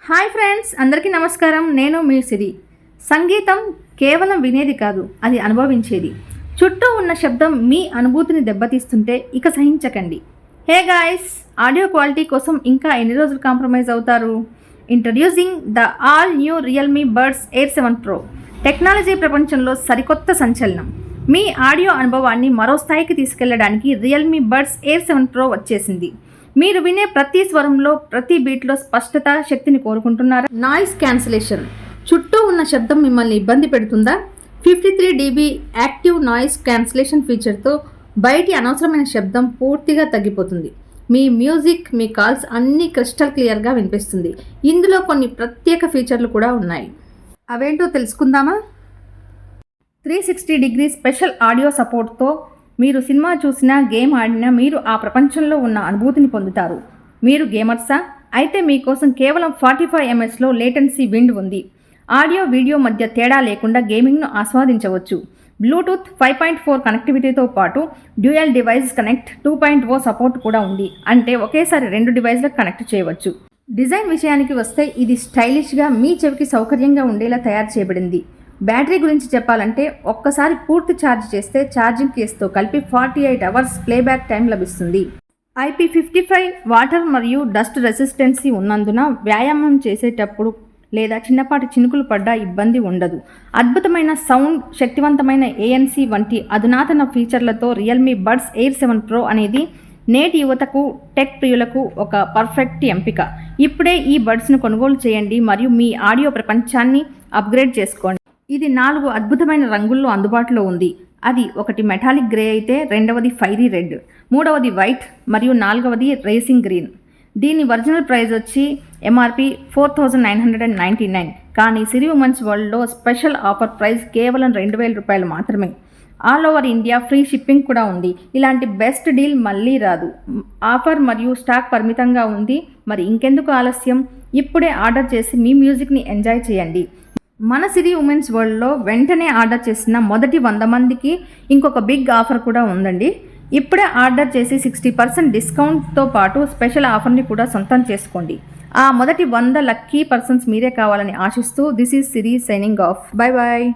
Hi friends, అందరికీ నమస్కారం. నేను మీ సిరి. సంగీతం కేవలం వినేది కాదు, అది అనుభవించేది. చుట్టూ ఉన్న శబ్దం మీ అనుభూతిని దెబ్బతీస్తుంటే ఇక సహించకండి. హే గాయ్స్, ఆడియో క్వాలిటీ కోసం ఇంకా ఎన్ని రోజులు కాంప్రమైజ్ అవుతారు? Introducing the all new Realme buds air 7 Pro. Technology ప్రపంచంలో సరికొత్త సంచలనం. మీ ఆడియో అనుభవాన్ని మరో స్థాయికి తీసుకెళ్లడానికి రియల్మీ బడ్స్ ఎయిర్ 7 Pro వచ్చేసింది. మీరు వినే ప్రతి స్వరంలో, ప్రతి బీట్లో స్పష్టత, శక్తిని కోరుకుంటున్నారా? Noise cancellation. చుట్టూ ఉన్న శబ్దం మిమ్మల్ని ఇబ్బంది పెడుతుందా? 53 dB యాక్టివ్ నాయిస్ క్యాన్సిలేషన్ ఫీచర్తో బయటి అనవసరమైన శబ్దం పూర్తిగా తగ్గిపోతుంది. మీ మ్యూజిక్, మీ కాల్స్ అన్నీ క్రిస్టల్ క్లియర్గా వినిపిస్తుంది. ఇందులో కొన్ని ప్రత్యేక ఫీచర్లు కూడా ఉన్నాయి. అవేంటో తెలుసుకుందామా? 360 డిగ్రీ స్పెషల్ ఆడియో సపోర్ట్తో మీరు సినిమా చూసినా, గేమ్ ఆడినా మీరు ఆ ప్రపంచంలో ఉన్న అనుభూతిని పొందుతారు. మీరు గేమర్సా? అయితే మీకోసం కేవలం 45 mHzలో లేటెన్సీ విండ్ ఉంది. ఆడియో, వీడియో మధ్య తేడా లేకుండా గేమింగ్ను ఆస్వాదించవచ్చు. బ్లూటూత్ 5.4 కనెక్టివిటీతో పాటు డ్యూయల్ డివైస్ కనెక్ట్ 2.0 సపోర్ట్ కూడా ఉంది. అంటే ఒకేసారి 2 డివైస్లకు కనెక్ట్ చేయవచ్చు. డిజైన్ విషయానికి వస్తే ఇది స్టైలిష్గా, మీ చెవికి సౌకర్యంగా ఉండేలా తయారు చేయబడింది. బ్యాటరీ గురించి చెప్పాలంటే ఒక్కసారి పూర్తి ఛార్జ్ చేస్తే ఛార్జింగ్ కేసుతో కలిపి 48 hours ప్లేబ్యాక్ టైం లభిస్తుంది. IP55 వాటర్ మరియు డస్ట్ రెసిస్టెన్సీ ఉన్నందున వ్యాయామం చేసేటప్పుడు లేదా చిన్నపాటి చినుకులు పడ్డా ఇబ్బంది ఉండదు. అద్భుతమైన సౌండ్, శక్తివంతమైన ANC వంటి అధునాతన ఫీచర్లతో రియల్మీ బడ్స్ ఎయిర్ 7 Pro అనేది నేటి యువతకు, టెక్ ప్రియులకు ఒక పర్ఫెక్ట్ ఎంపిక. ఇప్పుడే ఈ బడ్స్ను కొనుగోలు చేయండి మరియు మీ ఆడియో ప్రపంచాన్ని అప్గ్రేడ్ చేసుకోండి. ఇది 4 అద్భుతమైన రంగుల్లో అందుబాటులో ఉంది. అది ఒకటి మెటాలిక్ గ్రే అయితే, రెండవది ఫైరీ రెడ్, మూడవది వైట్ మరియు నాలుగవది రేసింగ్ గ్రీన్. దీని ఒరిజినల్ ప్రైస్ వచ్చి MRP 4999. కానీ సిరి ఉమెన్స్ వరల్డ్లో స్పెషల్ ఆఫర్ ప్రైస్ కేవలం 2000 రూపాయలు మాత్రమే. All over India free shipping కూడా ఉంది. ఇలాంటి బెస్ట్ డీల్ మళ్ళీ రాదు. ఆఫర్ మరియు స్టాక్ పరిమితంగా ఉంది. మరి ఇంకెందుకు ఆలస్యం? ఇప్పుడే ఆర్డర్ చేసి మీ మ్యూజిక్ని ఎంజాయ్ చేయండి. మన సిరి ఉమెన్స్ వరల్డ్లో వెంటనే ఆర్డర్ చేసిన మొదటి 100 మందికి ఇంకొక బిగ్ ఆఫర్ కూడా ఉందండి. ఇప్పుడే ఆర్డర్ చేసి 60% డిస్కౌంట్తో పాటు స్పెషల్ ఆఫర్ని కూడా సొంతం చేసుకోండి. ఆ మొదటి 100 లక్కీ పర్సన్స్ మీరే కావాలని ఆశిస్తూ this is Siri signing off. Bye bye.